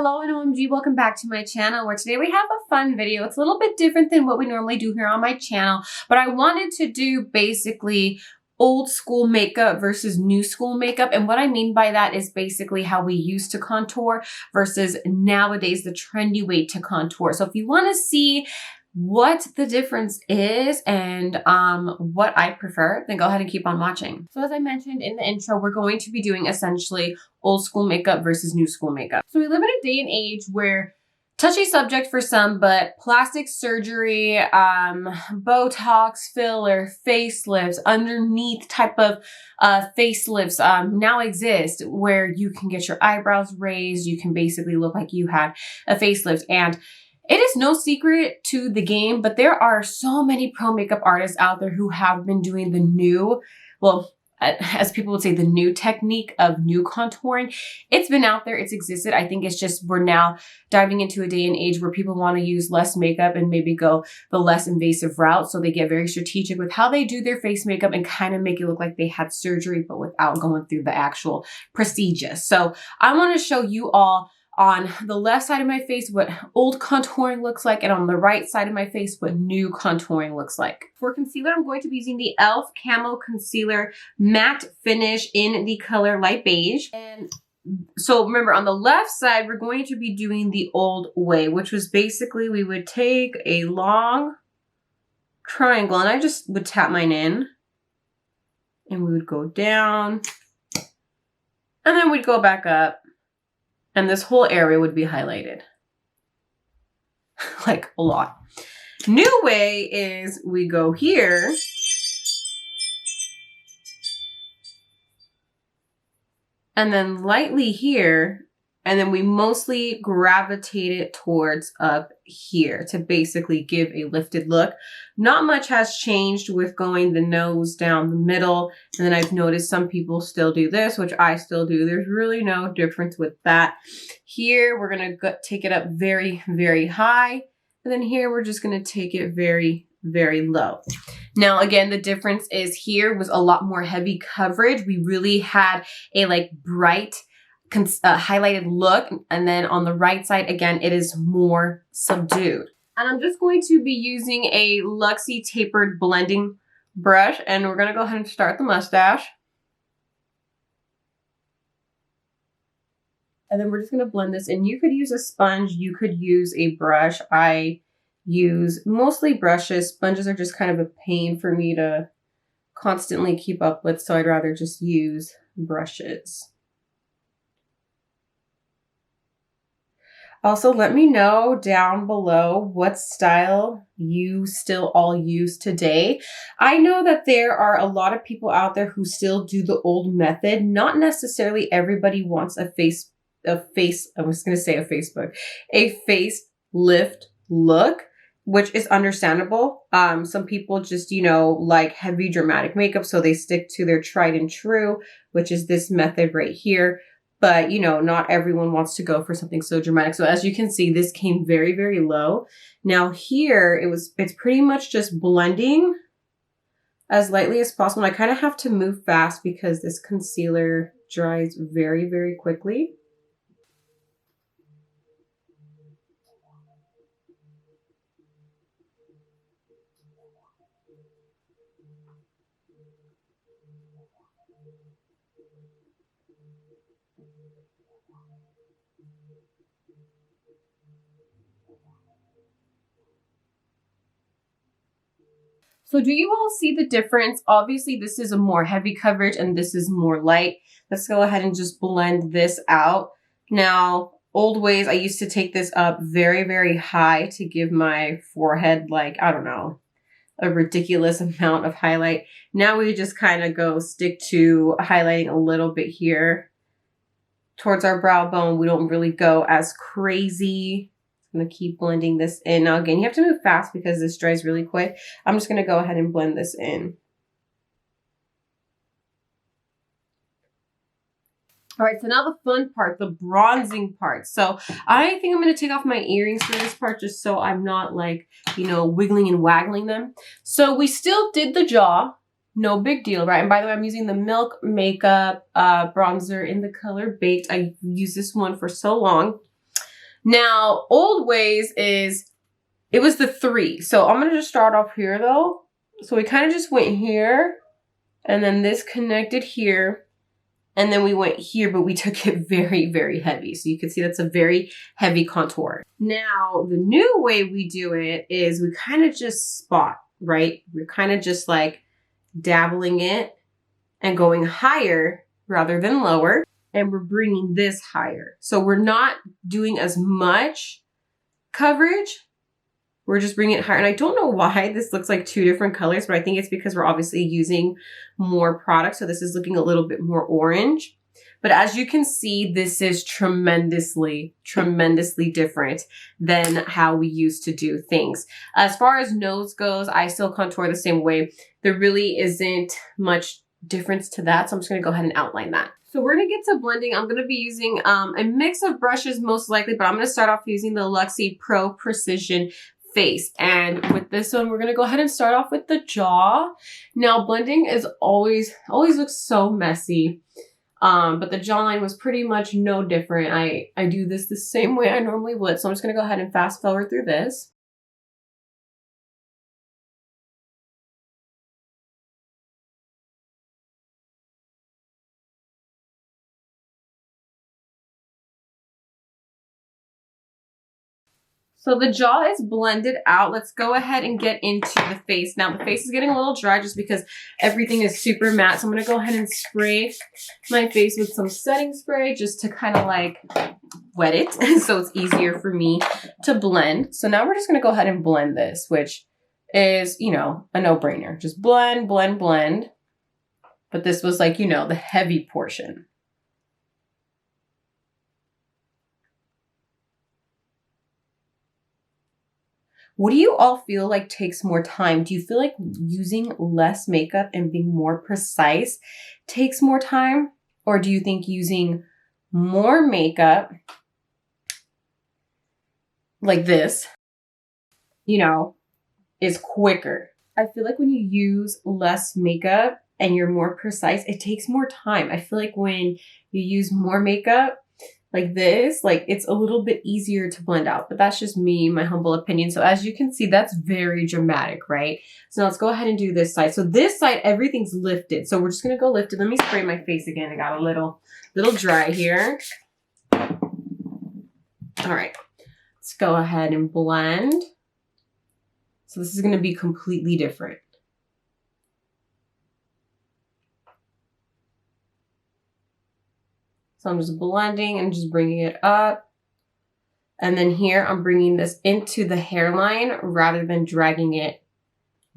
Hello and OMG, welcome back to my channel where today we have a fun video. It's a little bit different than what we normally do here on my channel, but I wanted to do basically old school makeup versus new school makeup. And what I mean by that is basically how we used to contour versus nowadays the trendy way to contour. So if you want to see what the difference is and what I prefer, then go ahead and keep on watching. So as I mentioned in the intro, we're going to be doing essentially old school makeup versus new school makeup. So we live in a day and age where touchy subject for some, but plastic surgery, Botox, filler, facelifts, underneath type of facelifts now exist where you can get your eyebrows raised. You can basically look like you had a facelift. And it is no secret to the game, but there are so many pro makeup artists out there who have been doing the new, well, as people would say, the new technique of new contouring. It's been out there, it's existed. I think it's just we're now diving into a day and age where people want to use less makeup and maybe go the less invasive route. So they get very strategic with how they do their face makeup and kind of make it look like they had surgery, but without going through the actual procedure. So I want to show you all on the left side of my face what old contouring looks like, and on the right side of my face what new contouring looks like. For concealer, I'm going to be using the e.l.f. Camo Concealer Matte Finish in the color Light Beige. And so remember, on the left side, we're going to be doing the old way, which was basically we would take a long triangle, and I just would tap mine in, and we would go down, and then we'd go back up. And this whole area would be highlighted. Like a lot. New way is we go here. And then lightly here. And then we mostly gravitate it towards up here to basically give a lifted look. Not much has changed with going the nose down the middle. And then I've noticed some people still do this, which I still do. There's really no difference with that. Here, we're going to take it up very, very high. And then here, we're just going to take it very, very low. Now, again, the difference is here was a lot more heavy coverage. We really had a like bright highlighted look, and then on the right side again it is more subdued. And I'm just going to be using a Luxie tapered blending brush, and we're going to go ahead and start the mustache, and then we're just going to blend this in. You could use a sponge, you could use a brush. I use mostly brushes. Sponges are just kind of a pain for me to constantly keep up with, so I'd rather just use brushes. Also, let me know down below what style you still all use today. I know that there are a lot of people out there who still do the old method. Not necessarily everybody wants a face lift look, which is understandable. Some people just, you know, like heavy dramatic makeup, so they stick to their tried and true, which is this method right here. But, you know, not everyone wants to go for something so dramatic. So as you can see, this came very, very low. Now here, it's pretty much just blending as lightly as possible. And I kind of have to move fast because this concealer dries very, very quickly. So do you all see the difference? Obviously, this is a more heavy coverage and this is more light. Let's go ahead and just blend this out. Now, old ways, I used to take this up very, very high to give my forehead, like, I don't know, a ridiculous amount of highlight. Now we just kind of stick to highlighting a little bit here towards our brow bone. We don't really go as crazy. I'm going to keep blending this in. Now, again, you have to move fast because this dries really quick. I'm just going to go ahead and blend this in. All right, so now the fun part, the bronzing part. So I think I'm going to take off my earrings for this part just so I'm not like, you know, wiggling and waggling them. So we still did the jaw. No big deal, right? And by the way, I'm using the Milk Makeup bronzer in the color Baked. I've used this one for so long. Now, old ways it was the 3. So I'm going to just start off here though. So we kind of just went here and then this connected here. And then we went here, but we took it very, very heavy. So you can see that's a very heavy contour. Now, the new way we do it is we kind of just spot, right? We're kind of just like dabbling it and going higher rather than lower. And we're bringing this higher. So we're not doing as much coverage. We're just bringing it higher. And I don't know why this looks like 2 different colors, but I think it's because we're obviously using more product. So this is looking a little bit more orange. But as you can see, this is tremendously, tremendously different than how we used to do things. As far as nose goes, I still contour the same way. There really isn't much difference to that. So I'm just going to go ahead and outline that. So we're going to get to blending. I'm going to be using a mix of brushes most likely, but I'm going to start off using the Luxie Pro Precision Face. And with this one, we're going to go ahead and start off with the jaw. Now, blending is always looks so messy. But the jawline was pretty much no different. I do this the same way I normally would. So I'm just going to go ahead and fast forward through this. So the jaw is blended out. Let's go ahead and get into the face. Now the face is getting a little dry just because everything is super matte. So I'm going to go ahead and spray my face with some setting spray just to kind of like wet it so it's easier for me to blend. So now we're just going to go ahead and blend this, which is, you know, a no-brainer. Just blend, blend, blend. But this was like, you know, the heavy portion. What do you all feel like takes more time? Do you feel like using less makeup and being more precise takes more time? Or do you think using more makeup like this, you know, is quicker? I feel like when you use less makeup and you're more precise, it takes more time. I feel like when you use more makeup, like this, like it's a little bit easier to blend out, but that's just me, my humble opinion. So as you can see, that's very dramatic, right? So now let's go ahead and do this side. So this side, everything's lifted. So we're just going to go lifted. Let me spray my face again. I got a little dry here. All right, let's go ahead and blend. So this is going to be completely different. So I'm just blending and just bringing it up. And then here I'm bringing this into the hairline rather than dragging it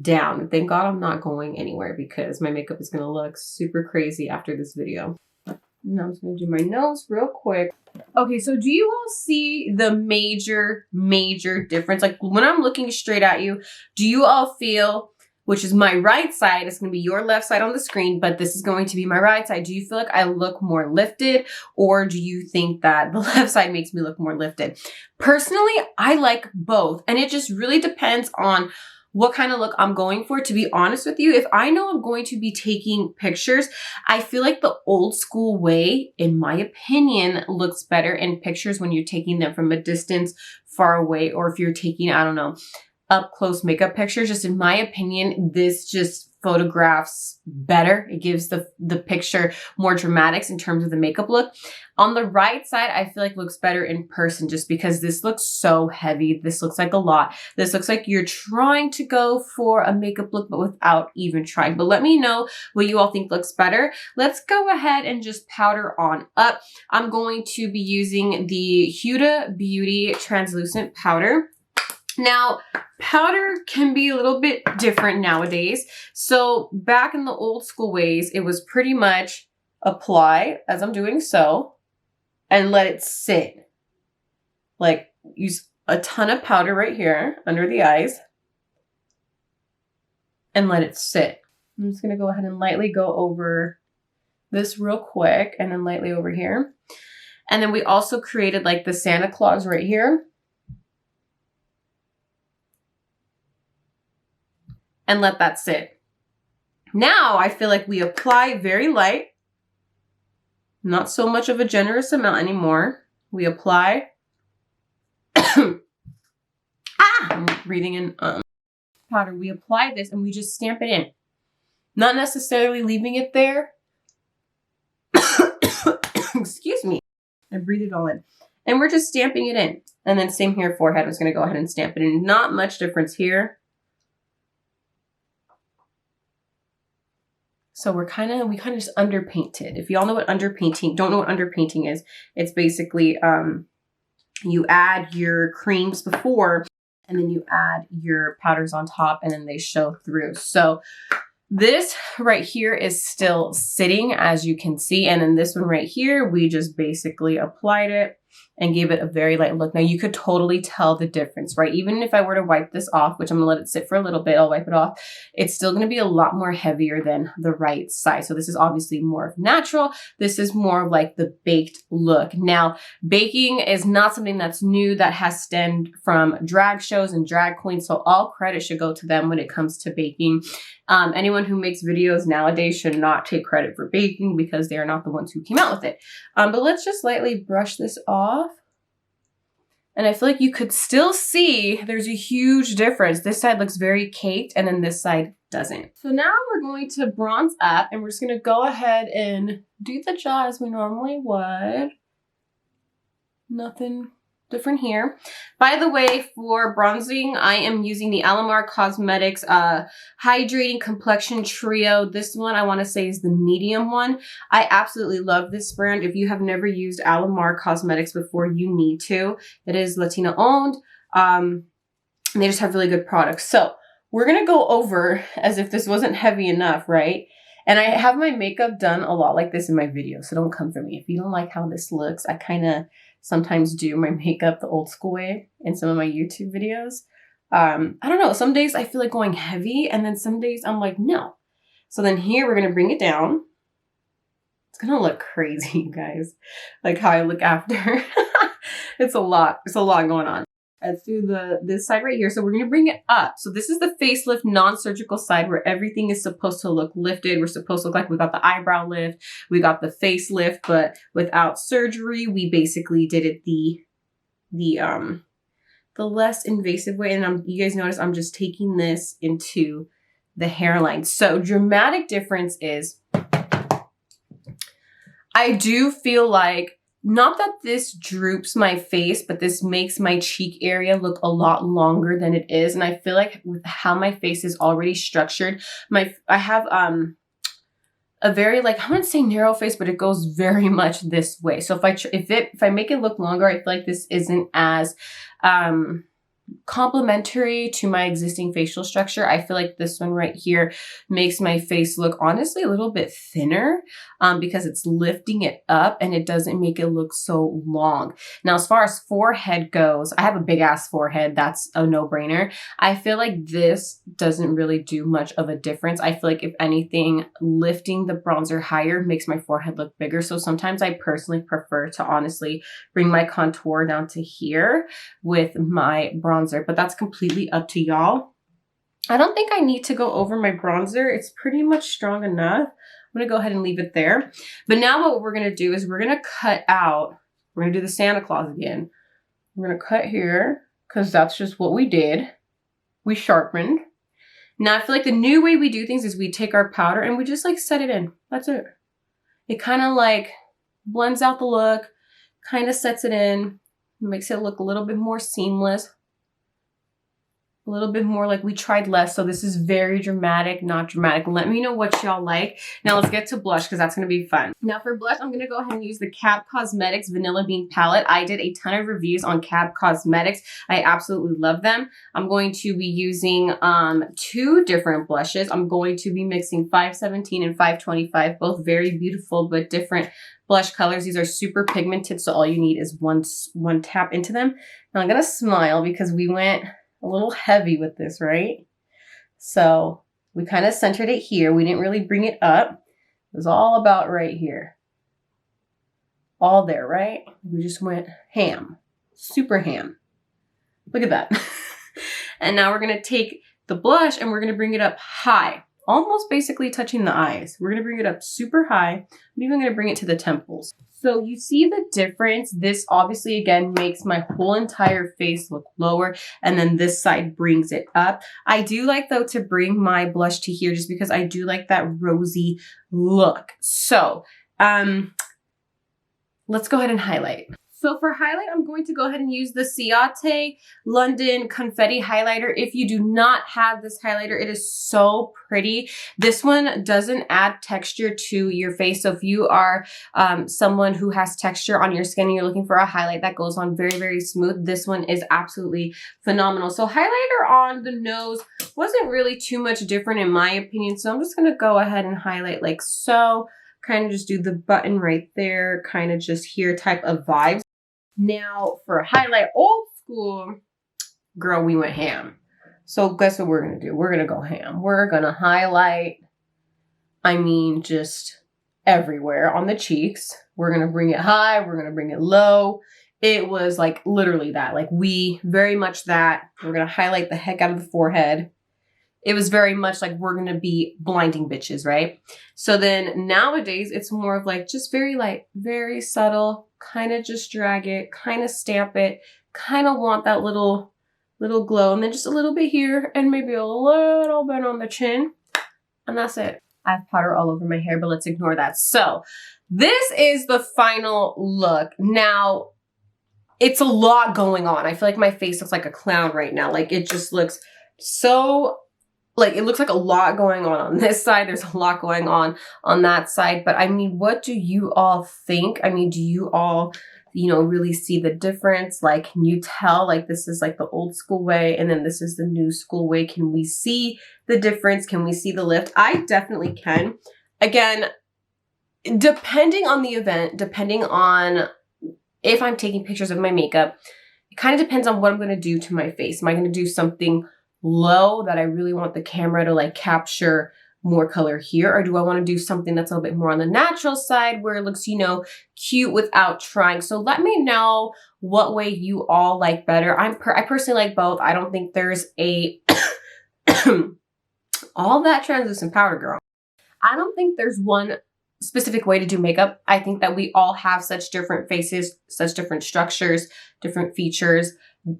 down. Thank God I'm not going anywhere because my makeup is going to look super crazy after this video. Now I'm just going to do my nose real quick. Okay, so do you all see the major difference? Like when I'm looking straight at you, do you all feel, which is my right side, it's going to be your left side on the screen, but this is going to be my right side. Do you feel like I look more lifted, or do you think that the left side makes me look more lifted? Personally, I like both, and it just really depends on what kind of look I'm going for. To be honest with you, if I know I'm going to be taking pictures, I feel like the old school way, in my opinion, looks better in pictures when you're taking them from a distance far away, or if you're taking, I don't know, up close makeup pictures. Just in my opinion, this just photographs better. It gives the picture more dramatics in terms of the makeup look. On the right side, I feel like looks better in person just because this looks so heavy. This looks like a lot. This looks like you're trying to go for a makeup look, but without even trying. But let me know what you all think looks better. Let's go ahead and just powder on up. I'm going to be using the Huda Beauty Translucent Powder. Now, powder can be a little bit different nowadays. So back in the old school ways, it was pretty much apply, as I'm doing so, and let it sit. Like use a ton of powder right here under the eyes and let it sit. I'm just going to go ahead and lightly go over this real quick and then lightly over here. And then we also created like the Santa Claus right here. And let that sit. Now I feel like we apply very light, not so much of a generous amount anymore. We apply I'm breathing in powder. We apply this and we just stamp it in. Not necessarily leaving it there. Excuse me. I breathe it all in. And we're just stamping it in. And then same here, forehead. I was going to go ahead and stamp it in. Not much difference here. So we kind of just underpainted. If y'all know what underpainting, don't know what underpainting is, it's basically you add your creams before and then you add your powders on top and then they show through. So this right here is still sitting, as you can see. And then this one right here, we just basically applied it and gave it a very light look. Now you could totally tell the difference, right? Even if I were to wipe this off, which I'm gonna let it sit for a little bit, I'll wipe it off. It's still gonna be a lot more heavier than the right side. So this is obviously more natural. This is more like the baked look. Now, baking is not something that's new, that has stemmed from drag shows and drag queens. So all credit should go to them when it comes to baking. Anyone who makes videos nowadays should not take credit for baking because they are not the ones who came out with it. But let's just lightly brush this off. And I feel like you could still see there's a huge difference. This side looks very caked and then this side doesn't. So now we're going to bronze up and we're just going to go ahead and do the jaw as we normally would. Nothing different here. By the way, for bronzing, I am using the Alamar Cosmetics Hydrating Complexion Trio. This one I want to say is the medium one. I absolutely love this brand. If you have never used Alamar Cosmetics before, you need to. It is Latina owned. And they just have really good products. So we're going to go over as if this wasn't heavy enough, right? And I have my makeup done a lot like this in my videos, so don't come for me. If you don't like how this looks, I kind of sometimes do my makeup the old school way in some of my YouTube videos. I don't know. Some days I feel like going heavy and then some days I'm like, no. So then here we're going to bring it down. It's going to look crazy, you guys. Like how I look after. It's a lot. It's a lot going on. Let's do this side right here. So we're going to bring it up. So this is the facelift non-surgical side where everything is supposed to look lifted. We're supposed to look like we got the eyebrow lift. We got the facelift, but without surgery. We basically did it the less invasive way. And you guys notice I'm just taking this into the hairline. So dramatic difference is I do feel like, not that this droops my face, but this makes my cheek area look a lot longer than it is. And I feel like with how my face is already structured, I have a very, like, I wouldn't say narrow face, but it goes very much this way. So if I make it look longer, I feel like this isn't as complementary to my existing facial structure. I feel like this one right here makes my face look honestly a little bit thinner because it's lifting it up and it doesn't make it look so long. Now, as far as forehead goes, I have a big ass forehead. That's a no-brainer. I feel like this doesn't really do much of a difference. I feel like if anything, lifting the bronzer higher makes my forehead look bigger. So sometimes I personally prefer to honestly bring my contour down to here with my bronzer, but that's completely up to y'all. I don't think I need to go over my bronzer. It's pretty much strong enough. I'm going to go ahead and leave it there. But now what we're going to do is we're going to cut out, we're going to do the Santa Claus again. We're going to cut here because that's just what we did. We sharpened. Now I feel like the new way we do things is we take our powder and we just like set it in. That's it. It kind of like blends out the look, kind of sets it in, makes it look a little bit more seamless. A little bit more like we tried less. So this is very dramatic, not dramatic. Let me know what y'all like. Now let's get to blush because that's going to be fun. Now for blush, I'm going to go ahead and use the Cab Cosmetics Vanilla Bean Palette. I did a ton of reviews on Cab Cosmetics. I absolutely love them. I'm going to be using 2 different blushes. I'm going to be mixing 517 and 525, both very beautiful but different blush colors. These are super pigmented, so all you need is one tap into them. Now I'm going to smile because we went a little heavy with this, right? So we kind of centered it here. We didn't really bring it up. It was all about right here. All there, right? We just went ham, super ham. Look at that. And now we're going to take the blush and we're going to bring it up high. almost basically touching the eyes. We're gonna bring it up super high. I'm even gonna bring it to the temples. So you see the difference? This obviously, again, makes my whole entire face look lower, and then this side brings it up. I do like, though, to bring my blush to here just because I do like that rosy look. So let's go ahead and highlight. So for highlight, I'm going to go ahead and use the Ciate London Confetti Highlighter. If you do not have this highlighter, it is so pretty. This one doesn't add texture to your face. So if you are someone who has texture on your skin and you're looking for a highlight that goes on very, very smooth, this one is absolutely phenomenal. So highlighter on the nose wasn't really too much different in my opinion. So I'm just gonna go ahead and highlight like so. Kind of just do the button right there, kind of just here type of vibes. Now for highlight old school, girl, we went ham. So guess what we're gonna do? We're gonna go ham. We're gonna highlight, I mean, just everywhere on the cheeks. We're gonna bring it high, we're gonna bring it low. It was like literally that, like we very much that. We're gonna highlight the heck out of the forehead. It was very much like we're gonna be blinding bitches, right? So then nowadays it's more of like just very light, very subtle, kind of just drag it, kind of stamp it, kind of want that little glow, and then just a little bit here and maybe a little bit on the chin, and that's it. I have powder all over my hair, but let's ignore that. So this is the final look. Now, it's a lot going on. I feel like my face looks like a clown right now. Like it just looks so, like it looks like a lot going on this side. There's a lot going on that side. But I mean, what do you all think? I mean, do you all, you know, really see the difference? Like, can you tell like this is like the old school way and then this is the new school way? Can we see the difference? Can we see the lift? I definitely can. Again, depending on the event, depending on if I'm taking pictures of my makeup, it kind of depends on what I'm going to do to my face. Am I going to do something low that I really want the camera to like capture more color here? Or do I want to do something that's a little bit more on the natural side where it looks, you know, cute without trying? So let me know what way you all like better. I personally like both. I don't think there's a all that translucent powder, girl. I don't think there's one specific way to do makeup. I think that we all have such different faces, such different structures, different features.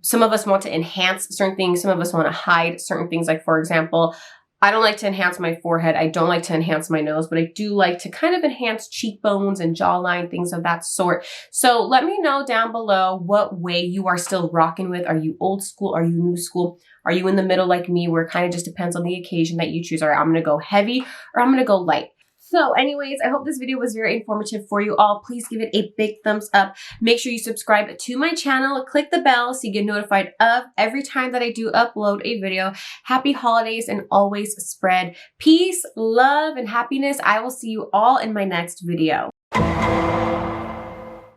Some of us want to enhance certain things. Some of us want to hide certain things. Like, for example, I don't like to enhance my forehead. I don't like to enhance my nose, but I do like to kind of enhance cheekbones and jawline, things of that sort. So let me know down below what way you are still rocking with. Are you old school? Are you new school? Are you in the middle like me where it kind of just depends on the occasion that you choose? All right, I'm going to go heavy or I'm going to go light. So anyways, I hope this video was very informative for you all. Please give it a big thumbs up. Make sure you subscribe to my channel. Click the bell so you get notified of every time that I do upload a video. Happy holidays and always spread peace, love, and happiness. I will see you all in my next video.